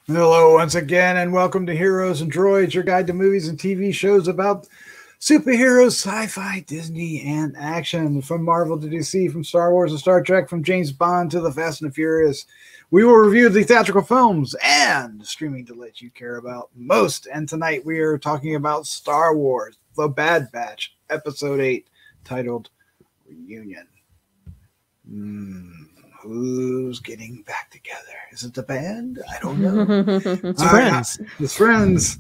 Hello once again, and welcome to Heroes and Droids, your guide to movies and TV shows about superheroes, sci-fi, Disney, and action. From Marvel to DC, from Star Wars to Star Trek, from James Bond to the Fast and the Furious. We will review the theatrical films and streaming delights you care about most. And tonight we are talking about Star Wars, The Bad Batch, Episode 8, titled Reunion. Who's getting back together? Is it the band? I don't know. It's friends. It's friends.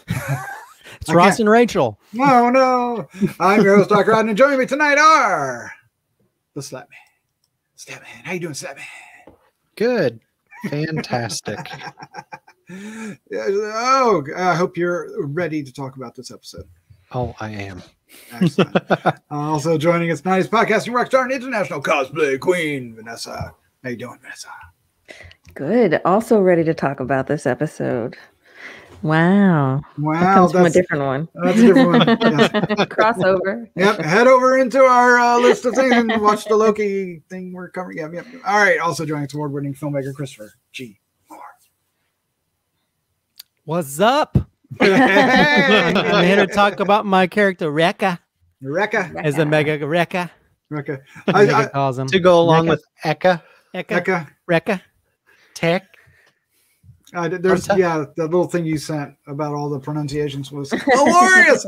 It's Ross and Rachel. No. I'm your host, Dr. Rod, and joining me tonight are the Slattman. Slattman, how you doing, Slattman? Good. Fantastic. I hope you're ready to talk about this episode. Oh, I am. Excellent. Also joining us tonight is podcasting Rockstar and international cosplay queen, Vanessa. How you doing, Vanessa? Good. Also ready to talk about this episode. Wow. That comes from a different one. That's a different one. Yes. Crossover. Yep. Head over into our list of things and watch the Loki thing we're covering. Yep. All right. Also joining us, award-winning filmmaker Christopher G. Moore. What's up? I'm here to talk about my character, Rekka. As a mega Rekka. Rekka. I calls him. To go along Rekka. with Rekka. Rekka. Tech. There's the little thing you sent about all the pronunciations was hilarious,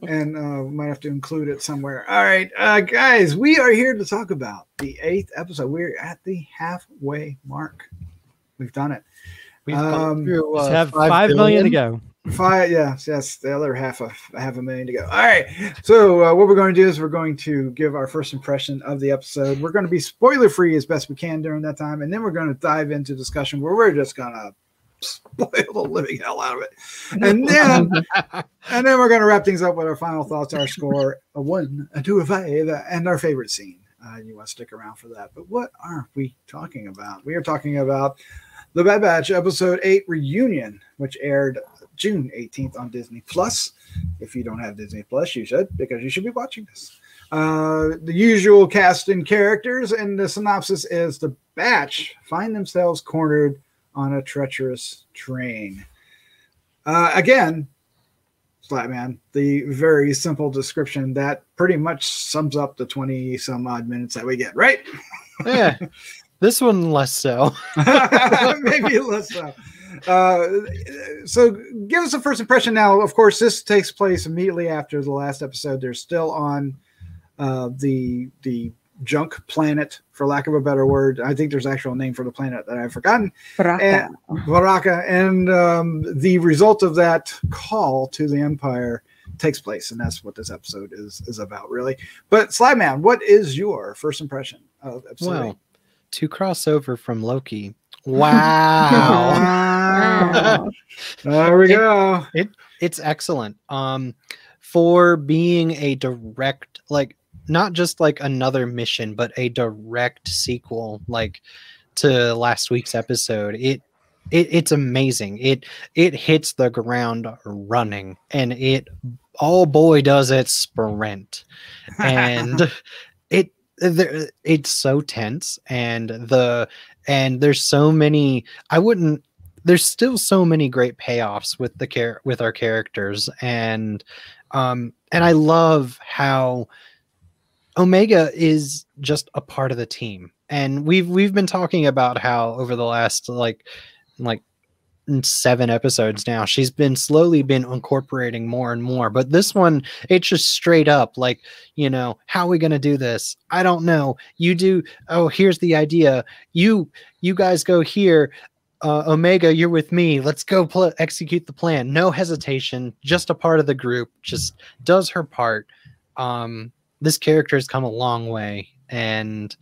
and might have to include it somewhere. All right, guys, we are here to talk about the 8th episode. We're at the halfway mark. We've done it. We've gone through, have 5 million to go. Yes, the other half a million to go. All right, so what we're going to do is we're going to give our first impression of the episode. We're going to be spoiler free as best we can during that time, and then we're going to dive into discussion where we're just going to spoil the living hell out of it, and then we're going to wrap things up with our final thoughts, our score, a 1, a 2, a 5, and our favorite scene. You want to stick around for that. But what are we talking about? We are talking about The Bad Batch, Episode 8, Reunion, which aired June 18th on Disney Plus. If you don't have Disney Plus, you should, because you should be watching this. The usual cast and characters, and the synopsis is the Batch find themselves cornered on a treacherous train. Again, Slattman, the very simple description that pretty much sums up the 20 some odd minutes that we get, right? Yeah. This one less so. Maybe less so. So give us a first impression now. Of course, this takes place immediately after the last episode. They're still on the junk planet, for lack of a better word. I think there's an actual name for the planet that I've forgotten. Baraka. And the result of that call to the Empire takes place, and that's what this episode is about, really. But Slattman, what is your first impression of episode 8? To cross over from Loki. Wow. There we go. It's excellent. For being a direct, like, not just like another mission, but a direct sequel, like to last week's episode. It's amazing. It hits the ground running, and does it sprint, and it's so tense, and there's so many. There's still so many great payoffs with our characters, and I love how Omega is just a part of the team. And we've been talking about how over the last like 7 episodes now, she's slowly been incorporating more and more. But this one, it's just straight up like, how are we going to do this? I don't know. You do. Oh, here's the idea. You guys go here. Omega, you're with me. Let's go execute the plan. No hesitation. Just a part of the group. Just does her part. This character has come a long way, and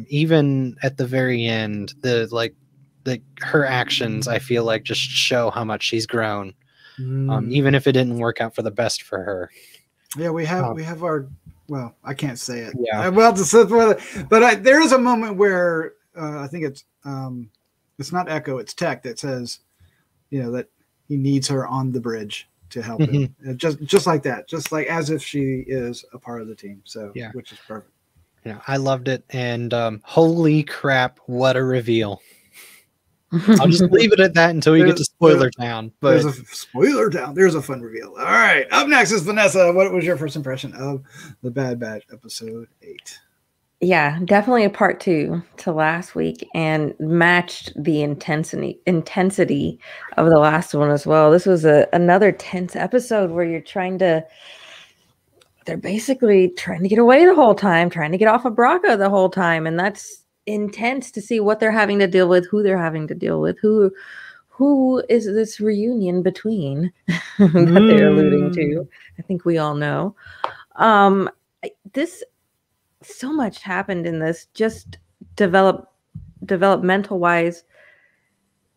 even at the very end, her actions, I feel like, just show how much she's grown. Even if it didn't work out for the best for her. Yeah, we have our. Well, I can't say it. Yeah. But there is a moment where I think it's not Echo, it's Tech that says, that he needs her on the bridge help him. Just like that, just like as if she is a part of the team. So Yeah. which is perfect. Yeah, I loved it, and holy crap, what a reveal! I'll just leave it at that until we get to spoiler town. But there's a spoiler town. There's a fun reveal. All right, up next is Vanessa. What was your first impression of the Bad Batch episode 8? Yeah, definitely a part 2 to last week, and matched the intensity of the last one as well. This was another tense episode where they're basically trying to get away the whole time, trying to get off of Braca the whole time. And that's intense to see what they're having to deal with, who they're having to deal with, who is this reunion between that they're alluding to. I think we all know. So much happened in this, just developmental wise,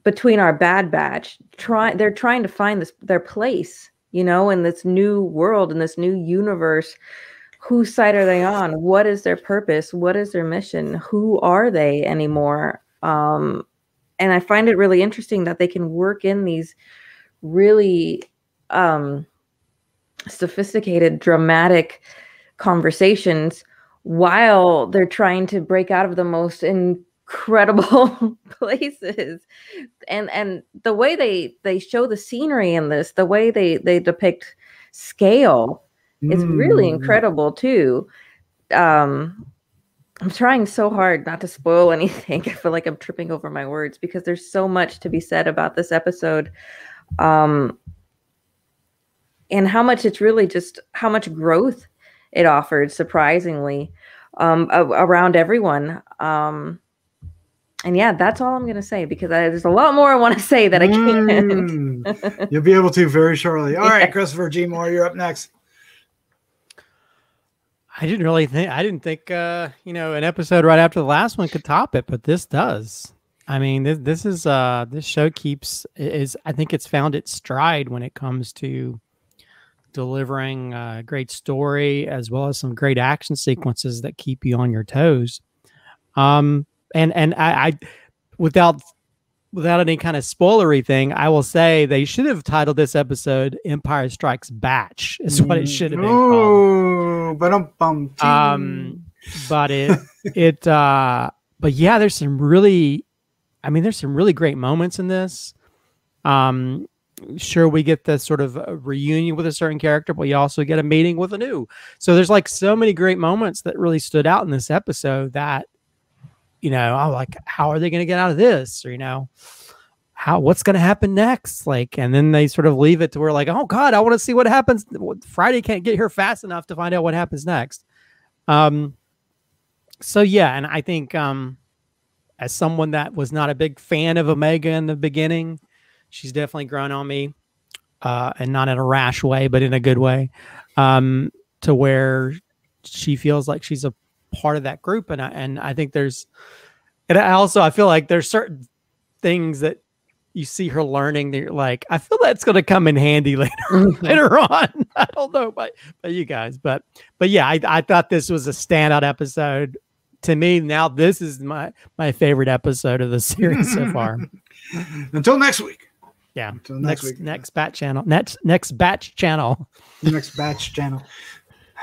between our Bad Batch. They're trying to find their place, in this new world, in this new universe. Whose side are they on? What is their purpose? What is their mission? Who are they anymore? And I find it really interesting that they can work in these really sophisticated, dramatic conversations while they're trying to break out of the most incredible places. And the way they show the scenery in this, the way they depict scale is really incredible too. I'm trying so hard not to spoil anything. I feel like I'm tripping over my words because there's so much to be said about this episode. And how much it's really just how much growth it offered, surprisingly, around everyone. And yeah, that's all I'm going to say, because there's a lot more I want to say that I can't. You'll be able to very shortly. All right, Christopher G. Moore, you're up next. I didn't think, an episode right after the last one could top it, but this does. I mean, this show I think it's found its stride when it comes to delivering a great story as well as some great action sequences that keep you on your toes. And I without any kind of spoilery thing, I will say they should have titled this episode "Empire Strikes Batch." Is what it should have been called. But yeah, there's some really great moments in this. Sure, we get this sort of a reunion with a certain character, but you also get a meeting with a new. So there's like so many great moments that really stood out in this episode that, I'm like, how are they going to get out of this? Or, what's going to happen next? Like, and then they sort of leave it to where like, oh God, I want to see what happens. Friday can't get here fast enough to find out what happens next. So yeah. And I think, as someone that was not a big fan of Omega in the beginning, she's definitely grown on me, and not in a rash way, but in a good way, to where she feels like she's a part of that group. And I think I feel like there's certain things that you see her learning that you're like, I feel that's going to come in handy later on. I don't know about you guys, but yeah, I thought this was a standout episode. To me, now this is my favorite episode of the series so far. Until next week. Yeah. Until next week. Next batch channel. Next batch channel. Next batch channel.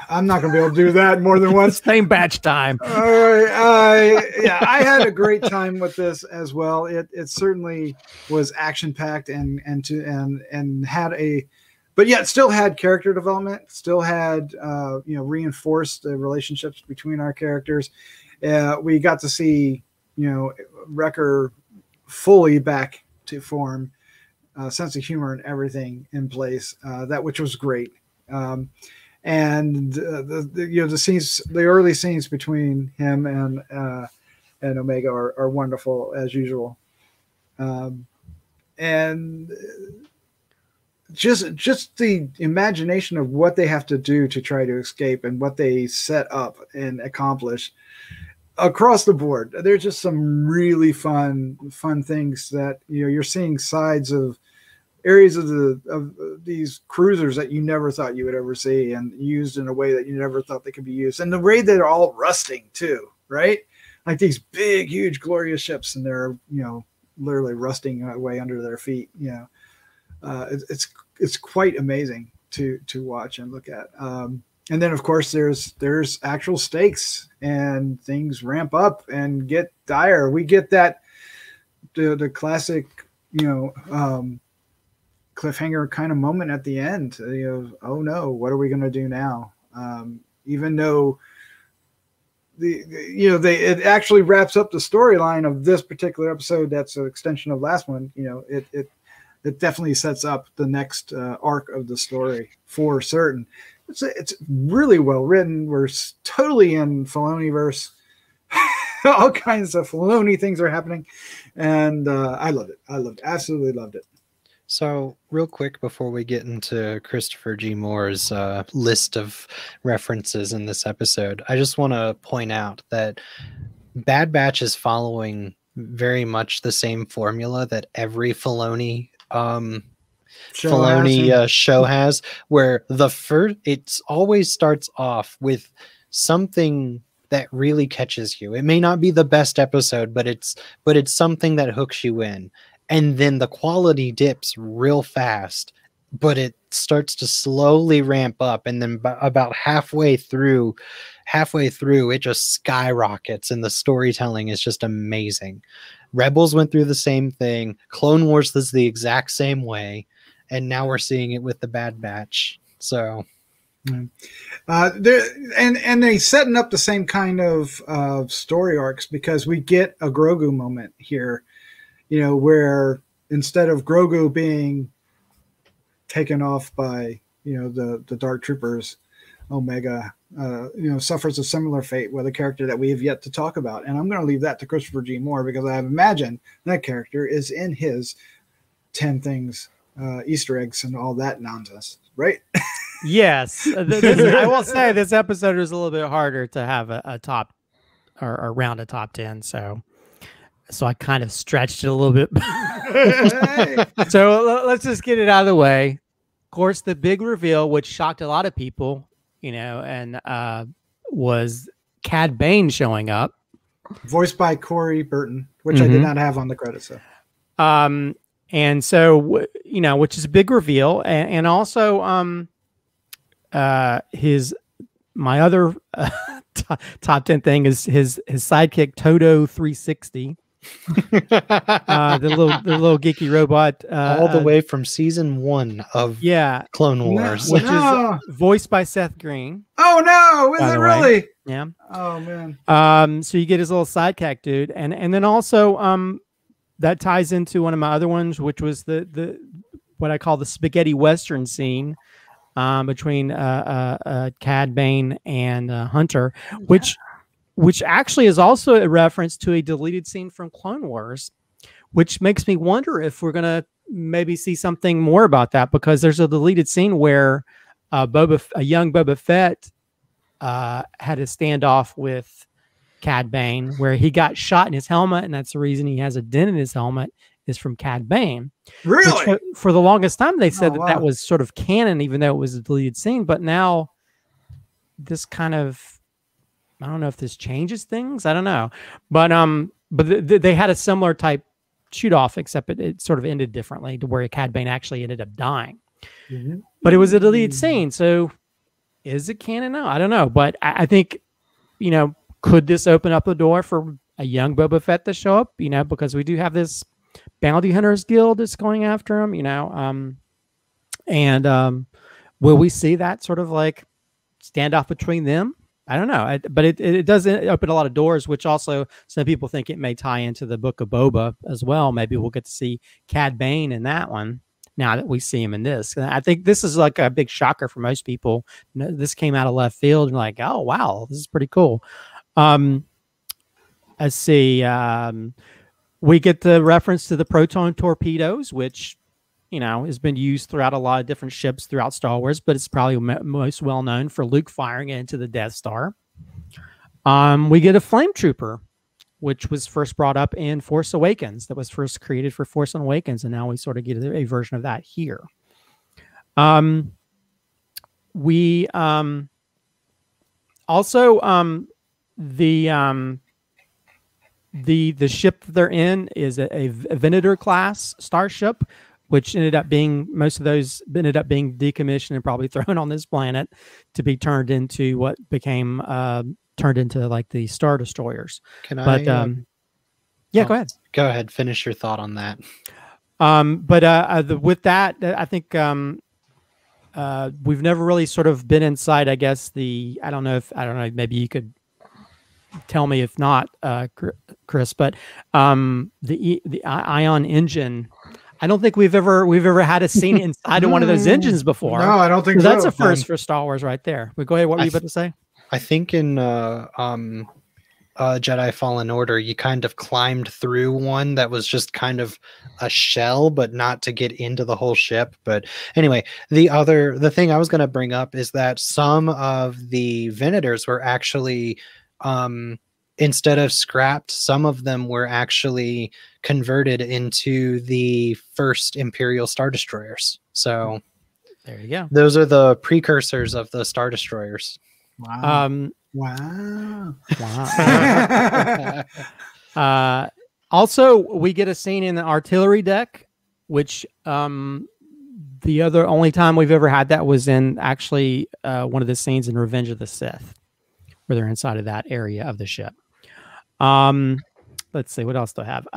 I'm not going to be able to do that more than once. Same batch time. All right. I had a great time with this as well. It certainly was action packed and had but yet still had character development. Still had reinforced the relationships between our characters. We got to see Wrecker fully back to form, sense of humor and everything in place. Which was great. And the scenes, the early scenes between him and Omega are wonderful as usual. And just the imagination of what they have to do to try to escape and what they set up and accomplish across the board. There's just some really fun things that you're seeing sides of areas of these cruisers that you never thought you would ever see, and used in a way that you never thought they could be used. And the way they're all rusting too, right? Like these big, huge, glorious ships, and they're literally rusting away under their feet. It's it's quite amazing to watch and look at. And then of course there's actual stakes and things ramp up and get dire. We get that the classic, cliffhanger kind of moment at the end. Oh no, what are we going to do now? Even though it actually wraps up the storyline of this particular episode. That's an extension of last one. It definitely sets up the next arc of the story for certain. It's really well written. We're totally in Filoni-verse. All kinds of Filoni things are happening, and I loved it. Absolutely loved it. So real quick before we get into Christopher G. Moore's list of references in this episode, I just want to point out that Bad Batch is following very much the same formula that every Filoni show has, where it always starts off with something that really catches you. It may not be the best episode, but it's something that hooks you in. And then the quality dips real fast, but it starts to slowly ramp up. And then about halfway through, it just skyrockets, and the storytelling is just amazing. Rebels went through the same thing. Clone Wars was the exact same way. And now we're seeing it with the Bad Batch. So... and they setting up the same kind of story arcs, because we get a Grogu moment here, where instead of Grogu being taken off by the Dark Troopers, Omega suffers a similar fate with a character that we have yet to talk about, and I'm going to leave that to Christopher G. Moore, because I imagine that character is in his 10 things, Easter eggs and all that nonsense, right? Yes, I will say this episode is a little bit harder to have a top or around a top 10. So I kind of stretched it a little bit. So let's just get it out of the way. Of course, the big reveal, which shocked a lot of people, and was Cad Bane showing up, voiced by Corey Burton, which I did not have on the credits. So. And so which is a big reveal, and also my other top 10 thing is his sidekick Todo 360, the little geeky robot, all the way from season 1 of Clone Wars, which is voiced by Seth Green. Oh no, is it really? Yeah. Oh man. So you get his little sidekick dude, and then also that ties into one of my other ones, which was the what I call the spaghetti western scene between Cad Bane and Hunter, which actually is also a reference to a deleted scene from Clone Wars, which makes me wonder if we're going to maybe see something more about that, because there's a deleted scene where a young Boba Fett had a standoff with Cad Bane, where he got shot in his helmet, and that's the reason he has a dent in his helmet, is from Cad Bane. Really? Which, for the longest time, they said that was sort of canon, even though it was a deleted scene. But now this kind of, I don't know if this changes things. I don't know. But they had a similar type shoot off, except it sort of ended differently, to where Cad Bane actually ended up dying. Mm-hmm. But it was a deleted scene. So is it canon? No, I don't know. But I think, could this open up the door for a young Boba Fett to show up? Because we do have this Bounty Hunters Guild that's going after him, and will we see that sort of like standoff between them? I don't know, but it does open a lot of doors, which also some people think it may tie into the Book of Boba as well. Maybe we'll get to see Cad Bane in that one now that we see him in this. And I think this is like a big shocker for most people. This came out of left field and like, oh wow, this is pretty cool. Let's see. We get the reference to the proton torpedoes, which, has been used throughout a lot of different ships throughout Star Wars, but it's probably most well known for Luke firing it into the Death Star. We get a flame trooper, which was first brought up in Force Awakens. That was first created for Force Awakens, and now we sort of get a version of that here. We also the ship that they're in is a Venator class starship, which ended up being decommissioned and probably thrown on this planet to be turned into what became turned into like the Star Destroyers. Yeah, go ahead. Go ahead. Finish your thought on that. With that, I think we've never really sort of been inside, I guess, I don't know, maybe you could tell me if not, Chris, but the ion engine, I don't think we've ever had a scene inside of one of those engines before. No, I don't think so. That's a first for Star Wars right there. But go ahead, what were you about to say? I think in Jedi Fallen Order, you kind of climbed through one that was just kind of a shell, but not to get into the whole ship. But anyway, the thing I was going to bring up is that some of the Venators were actually, instead of scrapped, some of them were actually converted into the first Imperial Star Destroyers. So there you go. Those are the precursors of the Star Destroyers. Wow. Wow. Also, we get a scene in the artillery deck, which the only time we've ever had that was in actually one of the scenes in Revenge of the Sith, where they're inside of that area of the ship. Let's see, what else do I have?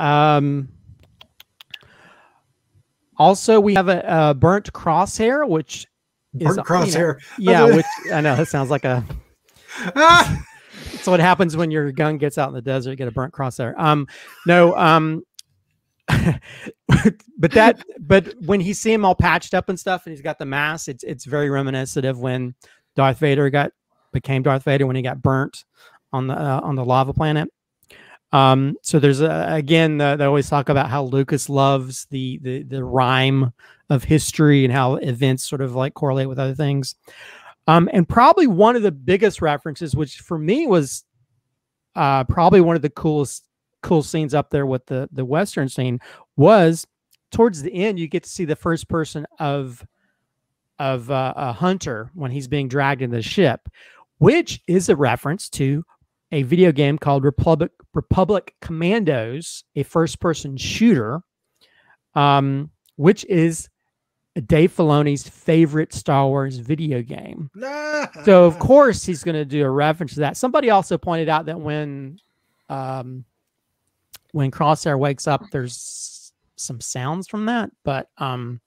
Also, we have a burnt crosshair, which burnt crosshair. Which I know that sounds like a. That's what happens when your gun gets out in the desert. You get a burnt crosshair. But when you see him all patched up and stuff, and he's got the mask, it's very reminiscent of when Darth Vader became Darth Vader when he got burnt on the lava planet. So there's again, they always talk about how Lucas loves the rhyme of history and how events sort of like correlate with other things. And probably one of the biggest references, which for me was probably one of the cool scenes up there with the Western scene, was towards the end. You get to see the first person of a Hunter when he's being dragged in the ship, which is a reference to a video game called Republic Commandos, a first-person shooter, which is Dave Filoni's favorite Star Wars video game. So, of course, he's going to do a reference to that. Somebody also pointed out that when Crosshair wakes up, there's some sounds from that, but I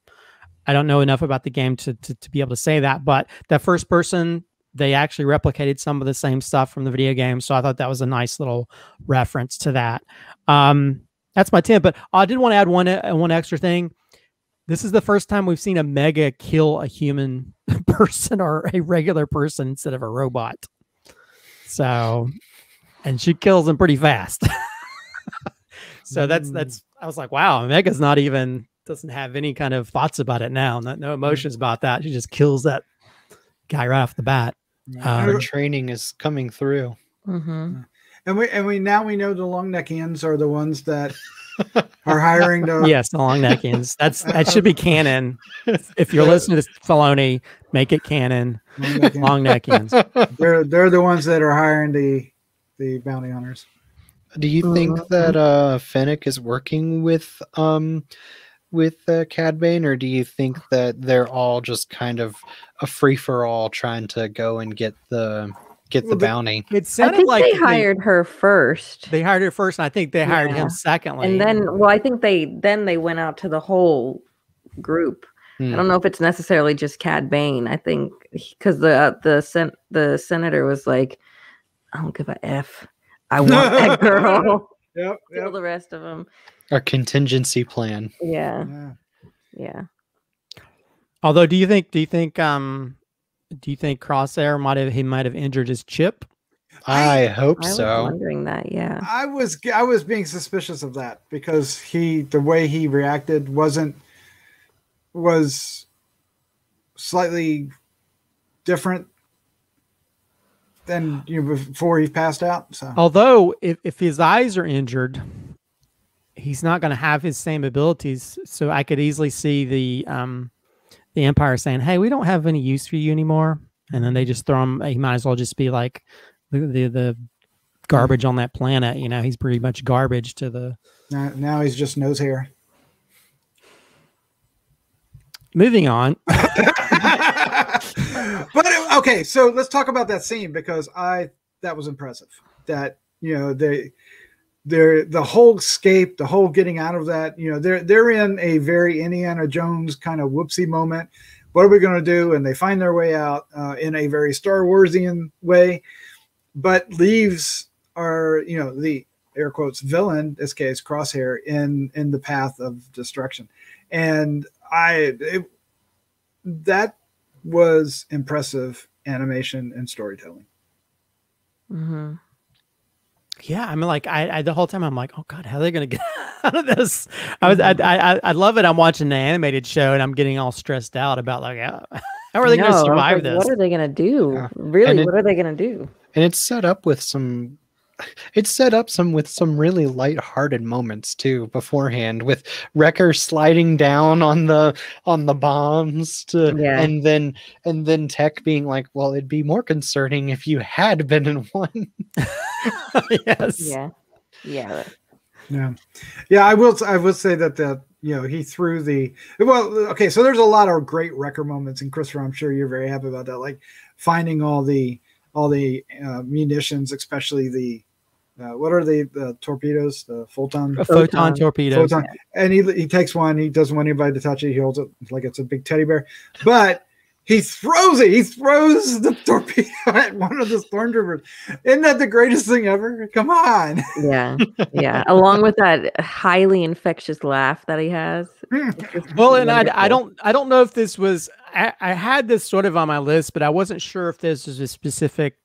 don't know enough about the game to be able to say that. But that first person, they actually replicated some of the same stuff from the video game. So I thought that was a nice little reference to that. That's my 10, but I did want to add one extra thing. This is the first time we've seen a Mega kill a human person or a regular person instead of a robot. So, and she kills them pretty fast. So that's, I was like, wow, Mega's doesn't have any kind of thoughts about it now. No emotions about that. She just kills that guy right off the bat. Her training is coming through. Mm-hmm. And we now know the long neckians are the ones that are hiring the yes, the long neckians. That should be canon. If you're listening to Filoni, make it canon. Long neckians. They're the ones that are hiring the bounty hunters. Do you think that Fennec is working with Cad Bane, or do you think that they're all just kind of a free for all trying to go and get the bounty? It sounded like they hired her first. They hired her first, and I think they hired him secondly. And then, I think they went out to the whole group. I don't know if it's necessarily just Cad Bane. I think because the senator was like, I don't give a F. I want that girl. Yep. Kill the rest of them. Our contingency plan. Yeah. Although, do you think Crosshair might have injured his chip? I hope I so. was wondering that. Yeah. I was being suspicious of that because the way he reacted was slightly different than before he passed out. So, although if his eyes are injured, he's not going to have his same abilities. So I could easily see the Empire saying, "Hey, we don't have any use for you anymore," and then they just throw him. He might as well just be like the garbage on that planet. He's pretty much garbage to the. Now he's just nose hair. moving on. But okay, so let's talk about that scene because that was impressive. That the whole escape, the whole getting out of that. They're in a very Indiana Jones kind of whoopsie moment. What are we going to do? And they find their way out in a very Star Warsian way, but leaves the air quotes villain, this case Crosshair, in the path of destruction. And that was impressive animation and storytelling. Mm-hmm. Yeah, I mean, like I the whole time I'm like, oh god, how are they gonna get out of this? I love it. I'm watching the animated show and I'm getting all stressed out about like how are they gonna survive this? What are they gonna do? Yeah. Really, what are they gonna do? And it's set up with some really lighthearted moments too beforehand, with Wrecker sliding down on the bombs and then Tech being like, well, it'd be more concerning if you had been in one. Yes. Yeah. I will say that he threw okay, so there's a lot of great Wrecker moments, and Christopher, I'm sure you're very happy about that, like finding all the munitions, especially the what are the torpedoes, the photon torpedoes. Yeah. And he takes one, he doesn't want anybody to touch it, he holds it like it's a big teddy bear, but he throws it. He throws the torpedo at one of the stormtroopers. Isn't that the greatest thing ever? Come on. Yeah. Along with that highly infectious laugh that he has. Well, and I don't know if this was. I had this sort of on my list, but I wasn't sure if this was a specific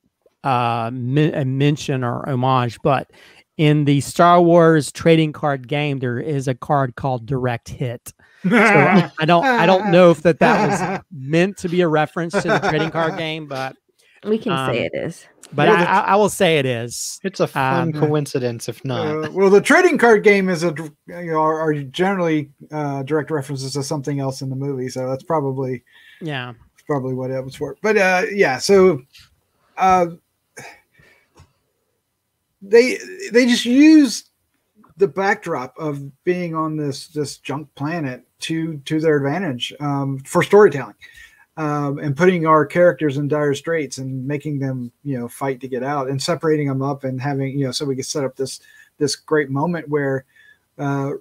a mention or homage. But in the Star Wars trading card game, there is a card called Direct Hit. So I don't know if that was meant to be a reference to the trading card game, but we can say it is. But I will say it is. It's a fun coincidence, if not. Well, the trading card game is are generally direct references to something else in the movie, so that's probably what it was for. But so they just used the backdrop of being on this junk planet to their advantage for storytelling, and putting our characters in dire straits and making them fight to get out, and separating them up and having so we could set up this great moment where our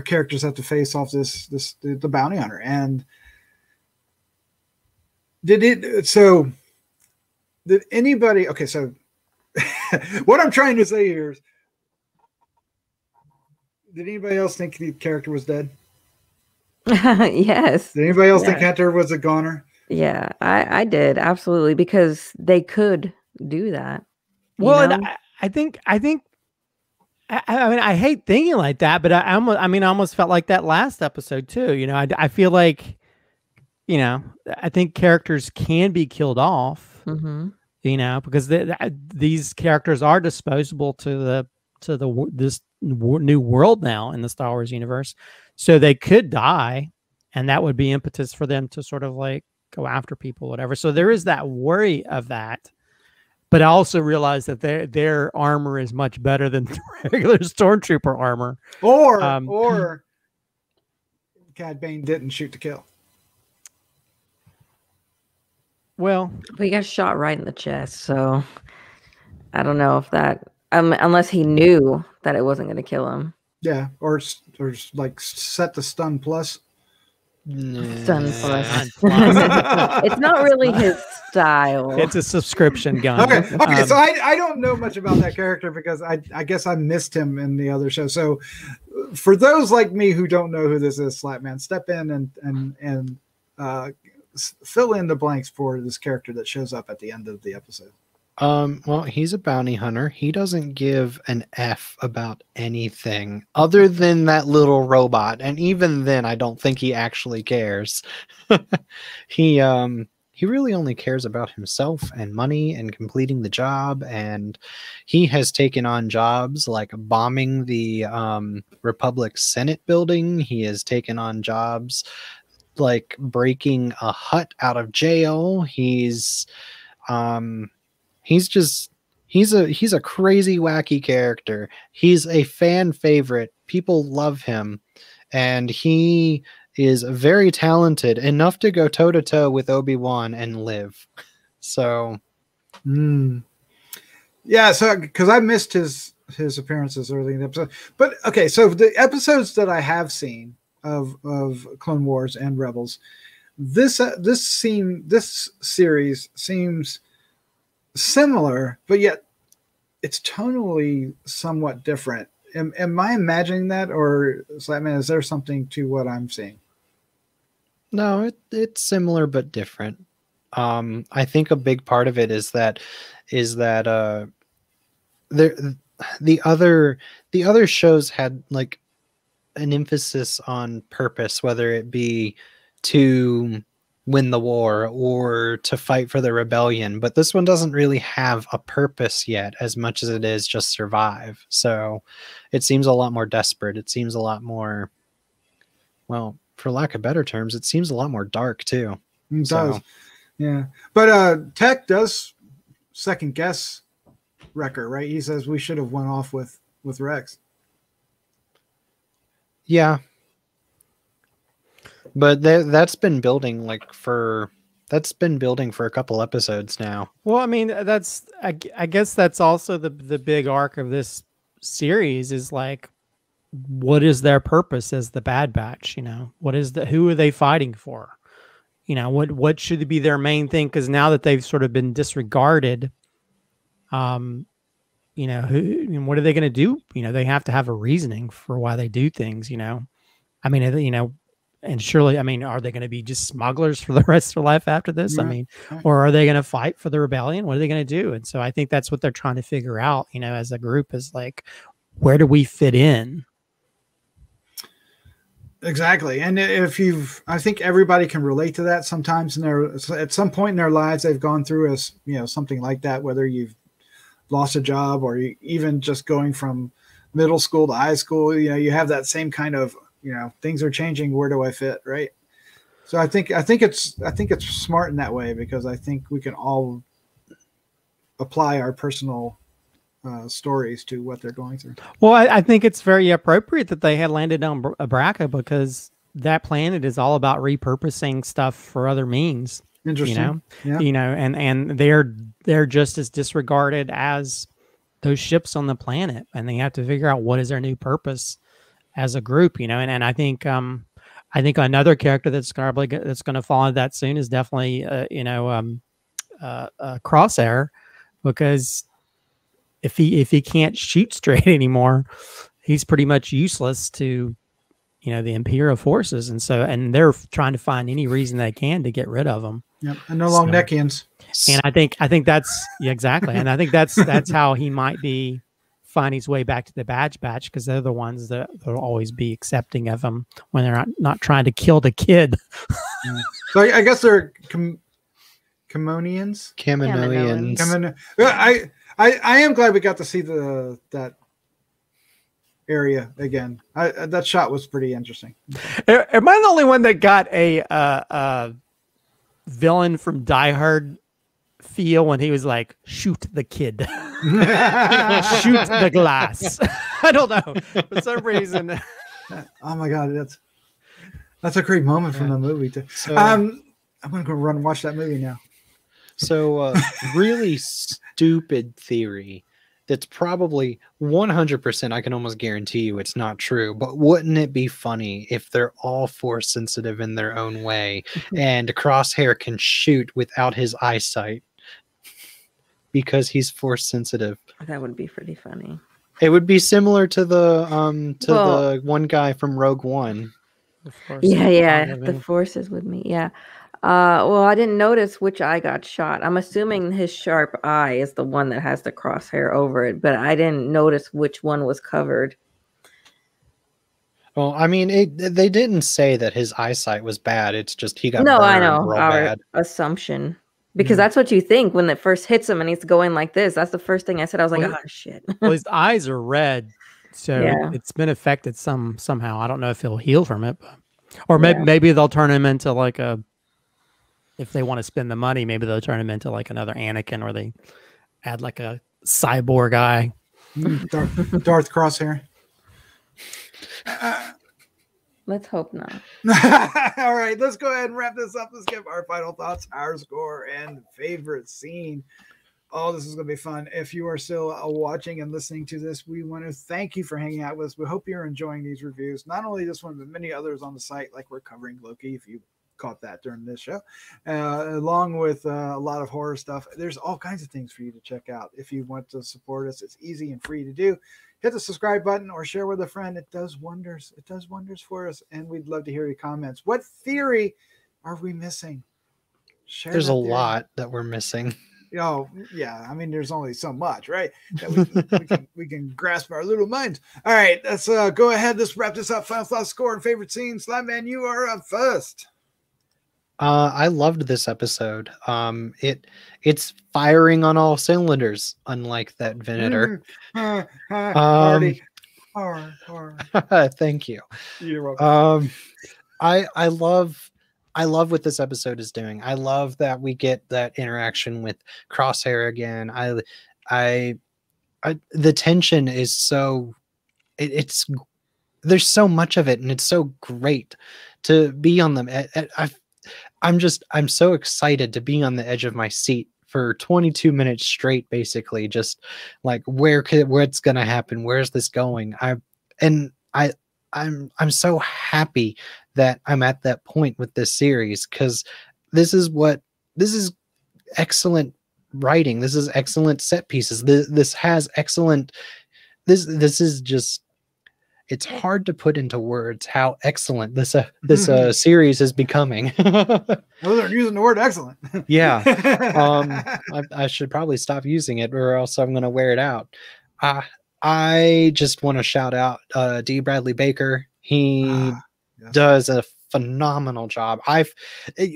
characters have to face off the bounty hunter. And did anybody so what I'm trying to say here is, did anybody else think the character was dead? Yes. Did anybody else think Hector was a goner? Yeah, I did, absolutely, because they could do that. Well, and I think I mean, I hate thinking like that, but I almost felt like that last episode too. I feel like, I think characters can be killed off. Mm-hmm. Because these characters are disposable to this new world now in the Star Wars universe, so they could die, and that would be impetus for them to sort of like go after people, whatever. So there is that worry of that, but I also realize that their armor is much better than regular stormtrooper armor. Or Cad Bane didn't shoot to kill. Well, he got shot right in the chest, so I don't know if that, unless he knew that it wasn't going to kill him. Yeah, or like set the stun plus. Stun plus. It's not really his style. It's a subscription gun. Okay. So I don't know much about that character because I guess I missed him in the other show. So for those like me who don't know who this is, Slattman, step in and fill in the blanks for this character that shows up at the end of the episode. Well, he's a bounty hunter. He doesn't give an F about anything other than that little robot, and even then, I don't think he actually cares. He really only cares about himself and money and completing the job, and he has taken on jobs like bombing the Republic Senate building. He has taken on jobs like breaking a hut out of jail. He's a crazy wacky character. He's a fan favorite. People love him, and he is very talented, enough to go toe to toe with Obi-Wan and live. So, yeah. So because I missed his appearances early in the episode, but okay. So the episodes that I have seen of Clone Wars and Rebels, this series seems similar, but yet it's tonally somewhat different. Am I imagining that, or Slattman, is there something to what I'm seeing? No, it's similar but different. I think a big part of it is that the other shows had like an emphasis on purpose, whether it be to win the war or to fight for the rebellion, but this one doesn't really have a purpose yet as much as it is just survive. So it seems a lot more desperate. It seems a lot more, well, for lack of better terms, it seems a lot more dark too. It does. Yeah. But Tech does second guess Wrecker, right? He says we should have went off with Rex. Yeah. But that's been building for a couple episodes now. Well, I mean, I guess that's also the big arc of this series is like, what is their purpose as the Bad Batch? You know, who are they fighting for? You know, what should be their main thing? Because now that they've sort of been disregarded, you know, what are they going to do? You know, they have to have a reasoning for why they do things. You know, I mean, you know. And surely, I mean, are they going to be just smugglers for the rest of their life after this? I mean, or are they going to fight for the rebellion? What are they going to do? And so I think that's what they're trying to figure out, you know, as a group, is like, where do we fit in? Exactly. And I think everybody can relate to that sometimes at some point in their lives, they've gone through something like that, whether you've lost a job or even just going from middle school to high school, you know, you have that same kind of, you know, things are changing. Where do I fit? Right. So I think it's smart in that way, because I think we can all apply our personal stories to what they're going through. Well, I think it's very appropriate that they had landed on Abraca, because that planet is all about repurposing stuff for other means. Interesting. You know, yeah. You know, and they're just as disregarded as those ships on the planet, and they have to figure out what is their new purpose as a group, you know, and I think another character that's going to fall into that soon is definitely Crosshair, because if he can't shoot straight anymore, he's pretty much useless to, you know, the Imperial forces, and they're trying to find any reason they can to get rid of him. Yep, and no long Neckians. And I think that's exactly, and I think that's how he might be. Find his way back to the Bad Batch, because they're the ones that will always be accepting of him when they're not trying to kill the kid. So I guess they're Kaminoans. I am glad we got to see that area again. That shot was pretty interesting. Am I the only one that got a villain from Die Hard feel when he was like, shoot the kid, shoot the glass? I don't know, for some reason. Oh my god, that's a great moment from the movie too. So, I'm gonna go run and watch that movie now. So really stupid theory that's probably 100%, I can almost guarantee you it's not true, but wouldn't it be funny if they're all force sensitive in their own way and Crosshair can shoot without his eyesight because he's force sensitive? That would be pretty funny. It would be similar to the the one guy from Rogue One. Yeah, the force is with me. Yeah. Well, I didn't notice which eye got shot. I'm assuming his sharp eye is the one that has the crosshair over it, but I didn't notice which one was covered. Well, I mean, they didn't say that his eyesight was bad. It's just he got no, burned I know real our bad. assumption, because that's what you think when it first hits him and he's going like this. That's the first thing I said. I was like, oh shit. Well, his eyes are red, so it's been affected somehow. I don't know if he'll heal from it, or maybe they'll turn him into like a. If they want to spend the money, maybe they'll turn him into like another Anakin, or they add like a cyborg guy. Darth Crosshair. Let's hope not. All right, let's go ahead and wrap this up. Let's give our final thoughts, our score, and favorite scene. Oh, this is going to be fun. If you are still watching and listening to this, we want to thank you for hanging out with us. We hope you're enjoying these reviews. Not only this one, but many others on the site, like we're covering Loki, if you caught that during this show, along with a lot of horror stuff. There's all kinds of things for you to check out. If you want to support us, it's easy and free to do. Hit the subscribe button or share with a friend. It does wonders. It does wonders for us, and we'd love to hear your comments. What theory are we missing? There's a lot that we're missing. Oh, yeah. I mean, there's only so much, right? That we can grasp our little minds. All right, let's go ahead. Let's wrap this up. Final thoughts, score, and favorite scene. Slattman, you are up first. I loved this episode. It's firing on all cylinders, unlike that Venator. Thank you. You're welcome. I love what this episode is doing. I love that we get that interaction with Crosshair again. The tension is so it's there's so much of it, and it's so great to be on them. I'm so excited to be on the edge of my seat for 22 minutes straight, basically, just like what's gonna happen, where's this going? I'm so happy that I'm at that point with this series, because this is excellent writing. This is excellent set pieces. This has excellent. This is just. It's hard to put into words how excellent this series is becoming. I wasn't using the word excellent. Yeah. I should probably stop using it, or else I'm going to wear it out. I just want to shout out D. Bradley Baker. He does a phenomenal job.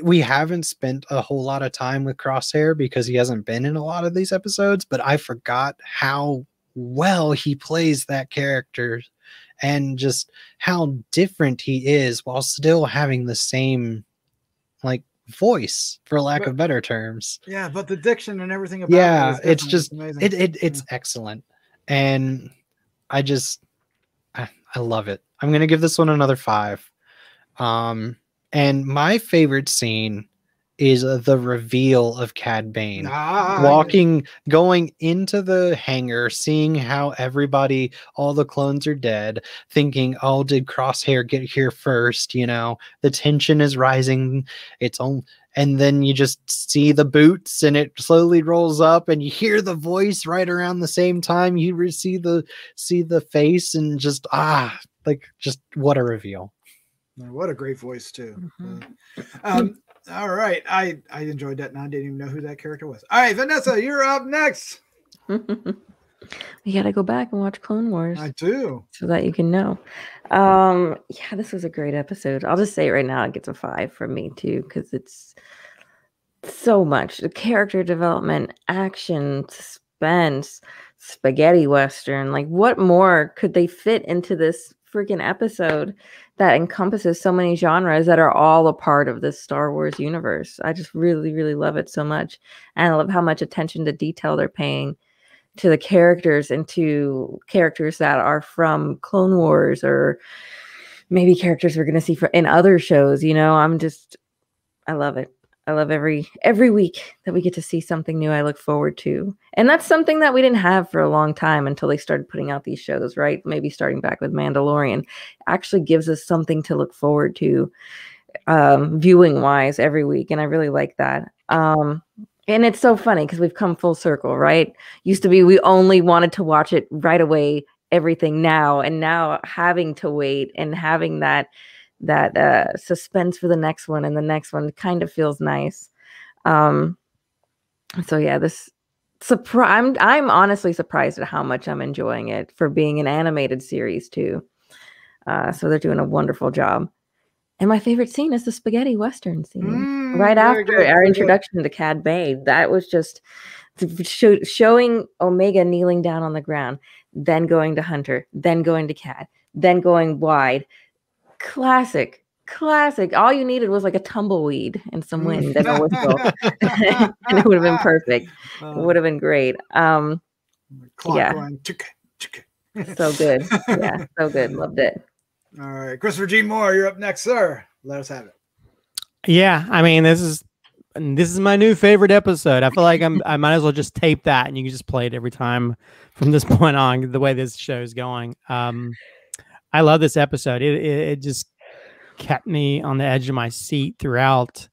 We haven't spent a whole lot of time with Crosshair because he hasn't been in a lot of these episodes, but I forgot how well he plays that character, and just how different he is while still having the same voice, for lack of better terms. Yeah, but the diction and everything about it's just amazing. It's excellent. And I love it. I'm gonna give this one another 5. And my favorite scene is the reveal of Cad Bane going into the hangar, seeing how all the clones are dead, thinking, oh, did Crosshair get here first? The tension is rising. And then you just see the boots, and it slowly rolls up, and you hear the voice right around the same time you see the face, and just what a reveal. What a great voice too. Mm-hmm. All right. I enjoyed that, and I didn't even know who that character was. All right, Vanessa, you're up next. We gotta go back and watch Clone Wars. I do. So that you can know. Yeah, this was a great episode. I'll just say it right now, it gets a 5 from me too, because it's so much. The character development, action, suspense, spaghetti western. What more could they fit into this freaking episode that encompasses so many genres that are all a part of this Star Wars universe? I just really, really love it so much. And I love how much attention to detail they're paying to the characters, and to characters that are from Clone Wars, or maybe characters we're going to see in other shows. I love it. I love every week that we get to see something new. I look forward to, and that's something that we didn't have for a long time until they started putting out these shows, right? Maybe starting back with Mandalorian actually gives us something to look forward to, viewing wise, every week, and I really like that. And it's so funny because we've come full circle, right? Used to be we only wanted to watch it right away, everything now, and now having to wait and having that suspense for the next one, and the next one kind of feels nice. So yeah, I'm honestly surprised at how much I'm enjoying it for being an animated series too. So they're doing a wonderful job. And my favorite scene is the spaghetti western scene right after our introduction to Cad Bane. That was just showing Omega kneeling down on the ground, then going to Hunter, then going to Cad, then going wide. Classic. All you needed was a tumbleweed and some wind and a whistle, and it would have been perfect. It would have been great. Yeah, going, so good. Yeah, so good. Loved it. All right, Christopher G. Moore, you're up next, sir. Let us have it. Yeah, I mean, this is my new favorite episode. I feel like I might as well just tape that and you can just play it every time from this point on. The way this show is going, I love this episode. It just kept me on the edge of my seat throughout,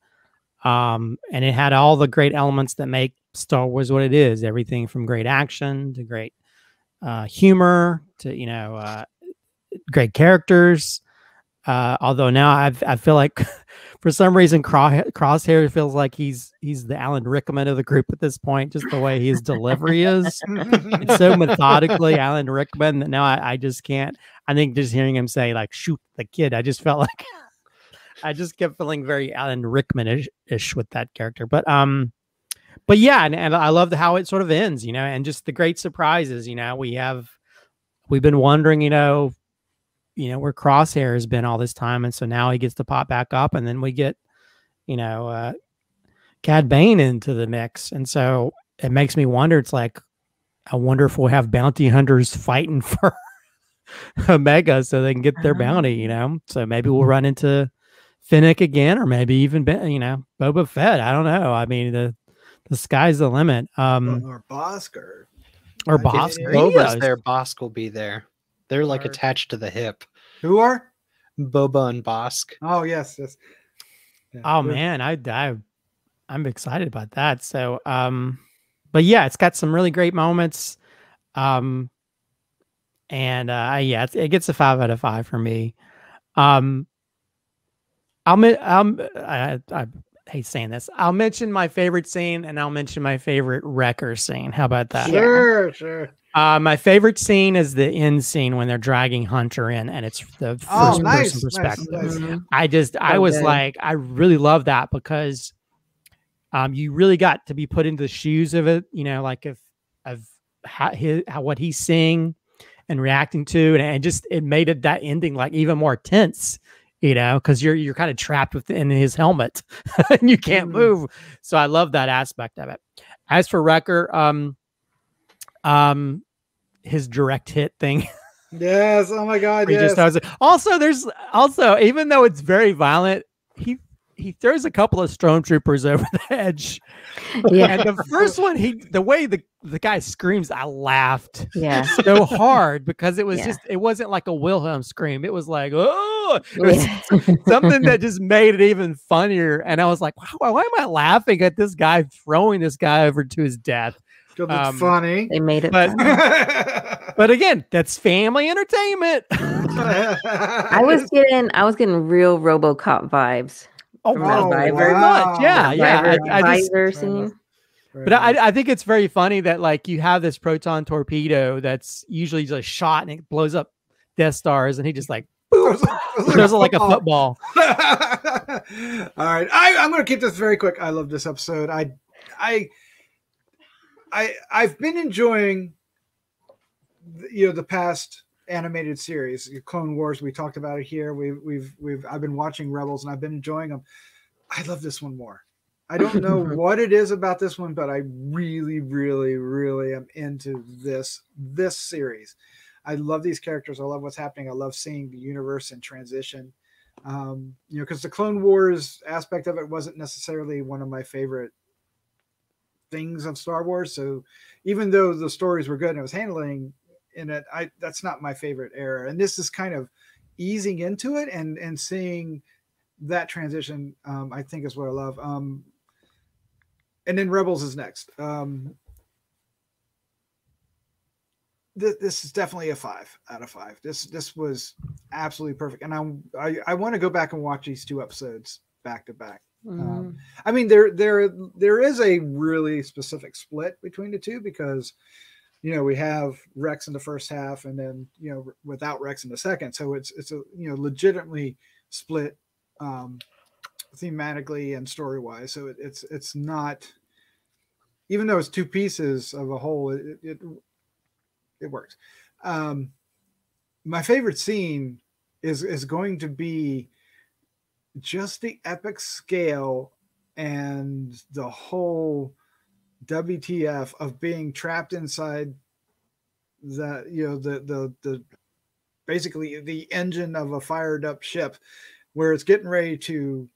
and it had all the great elements that make Star Wars what it is. Everything from great action to great humor to great characters. Although now I feel like for some reason Crosshair feels like he's the Alan Rickman of the group at this point, just the way his delivery is. It's so methodically Alan Rickman that now I just can't. I think just hearing him say like shoot the kid, I just felt like I just kept feeling very Alan Rickman-ish with that character. But yeah, and I love how it sort of ends, and just the great surprises. We've been wondering, where Crosshair has been all this time, and so now he gets to pop back up, and then we get, Cad Bane into the mix, and so it makes me wonder. It's like, I wonder if we'll have bounty hunters fighting for Omega so they can get their bounty, So maybe we'll run into Finnick again, or maybe even Boba Fett. I don't know. I mean, the sky's the limit. Or Bosker. Or Bosker. Boba's there. Bosk will be there. They're like attached to the hip. Who are? Boba and Bosk. Oh yes. Yeah, oh man, I'm excited about that. So, but yeah, it's got some really great moments. And yeah, it gets a 5 out of 5 for me. I hate saying this. I'll mention my favorite scene, and I'll mention my favorite Wrecker scene. How about that? Sure. My favorite scene is the end scene when they're dragging Hunter in, and it's the first person perspective. Nice. I was like, I really love that because you really got to be put into the shoes of it, like what he's seeing and reacting to, and just it made that ending like even more tense. Because you're kind of trapped within his helmet and you can't move. So I love that aspect of it. As for Wrecker, his direct hit thing. Yes. Oh my God. Yes. There's even though it's very violent, he throws a couple of stormtroopers over the edge. Yeah. And the first one, the way the guy screams, I laughed so hard because it was it wasn't like a Wilhelm scream. It was like, oh, it was something that just made it even funnier. And I was like, wow, why am I laughing at this guy throwing this guy over to his death? It's funny. They made it funny. But again, that's family entertainment. I was getting real RoboCop vibes. Oh, very much. Yeah. Visor scene. But I think it's very funny that like you have this proton torpedo that's usually just shot and it blows up Death Stars, and he just like boom, throws it like a football. All right, I'm going to keep this very quick. I love this episode. I've been enjoying the past animated series, Clone Wars. We talked about it here. I've been watching Rebels and I've been enjoying them. I love this one more. I don't know what it is about this one, but I really, really, really am into this series. I love these characters. I love what's happening. I love seeing the universe in transition. Because the Clone Wars aspect of it wasn't necessarily one of my favorite things of Star Wars. So even though the stories were good and it was handling in it, that's not my favorite era. And this is kind of easing into it and seeing that transition, I think is what I love. And then Rebels is next. This is definitely a 5 out of 5. This was absolutely perfect. And I want to go back and watch these 2 episodes back to back. I mean, there is a really specific split between the 2 because, we have Rex in the first half and then, without Rex in the second. So it's a, legitimately split thematically and story wise. So it's not, even though it's 2 pieces of a whole, it works. My favorite scene is going to be just the epic scale and the whole WTF of being trapped inside the basically the engine of a fired up ship, where it's getting ready to,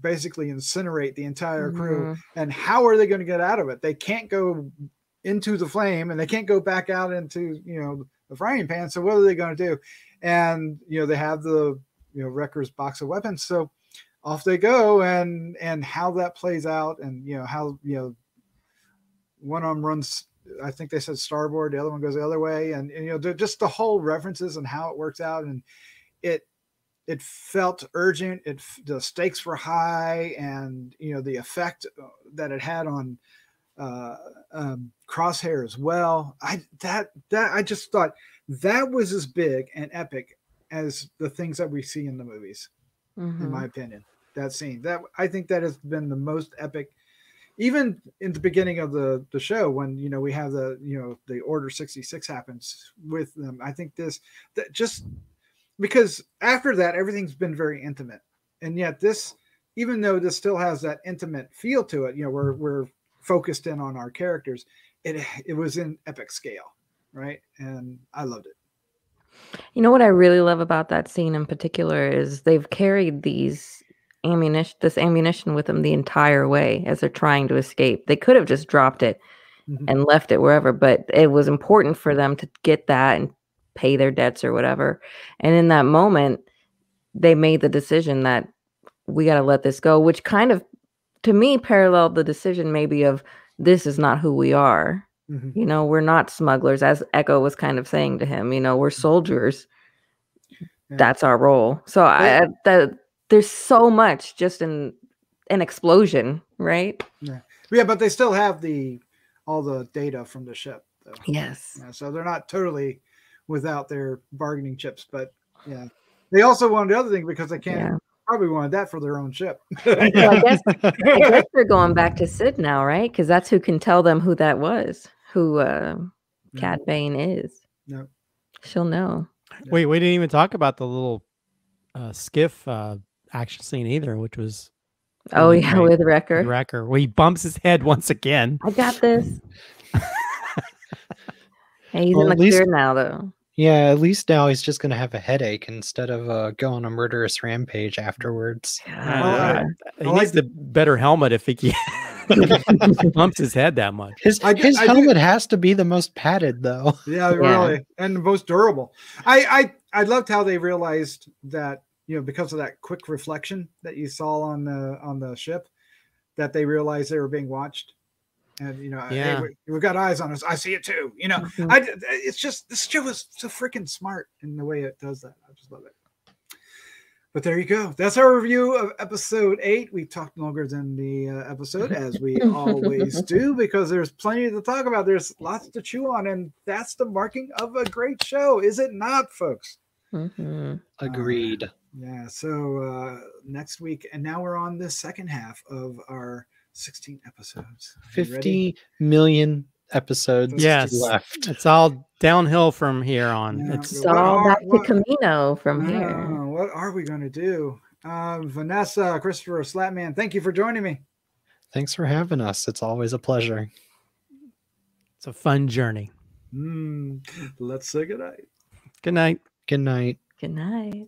basically incinerate the entire crew. And how are they going to get out of it? They can't go into the flame, and they can't go back out into, the frying pan. So what are they going to do? And, they have the, Wrecker's box of weapons. So off they go, and how that plays out, and, how, one of them runs, I think they said starboard, the other one goes the other way. And just the whole references and how it works out. And it felt urgent. The stakes were high, and, the effect that it had on, Crosshair as well. I just thought that was as big and epic as the things that we see in the movies, in my opinion. That scene, I think that has been the most epic, even in the beginning of the show, when we have the Order 66 happens with them. I think that just because after that everything's been very intimate, and yet this, even though this still has that intimate feel to it, we're focused in on our characters, it was in epic scale, right? And I loved it. What I really love about that scene in particular is they've carried this ammunition with them the entire way as they're trying to escape. They could have just dropped it and left it wherever, but it was important for them to get that and pay their debts or whatever. And in that moment, they made the decision that we got to let this go, which kind of, to me, paralleled the decision maybe of, this is not who we are. We're not smugglers, as Echo was kind of saying to him. We're soldiers. Yeah. That's our role. So there's so much just in an explosion, right? Yeah, but they still have all the data from the ship, though. Yes. Yeah, so they're not totally without their bargaining chips, but yeah, they also wanted the other thing because they can't. Yeah. Probably wanted that for their own ship. So I guess they're going back to Sid now, right? Because that's who can tell them who that was, who Cad Bane is. No, she'll know. Wait, we didn't even talk about the little skiff action scene either, which was really great. With Wrecker. Where he bumps his head once again. I got this. Hey, he's in the clear now, though. Yeah, at least now he's just going to have a headache instead of go on a murderous rampage afterwards. He needs the better helmet if he bumps his head that much. His helmet has to be the most padded, though. Yeah, really, and the most durable. I loved how they realized that, because of that quick reflection that you saw on the ship, that they realized they were being watched. And hey, we've got eyes on us. I see it too. It's just, this show is so freaking smart in the way it does that. I just love it. But there you go. That's our review of episode 8. We talked longer than the episode, as we always do, because there's plenty to talk about. There's lots to chew on, and that's the marking of a great show, is it not, folks? Agreed. Yeah. So next week, and now we're on the second half of our 16 episodes. 50 million episodes left. It's all downhill from here on. Yeah. It's all back to Camino from here. What are we going to do? Vanessa, Christopher, Slattman, thank you for joining me. Thanks for having us. It's always a pleasure. It's a fun journey. Let's say goodnight. Good night. Good night. Good night.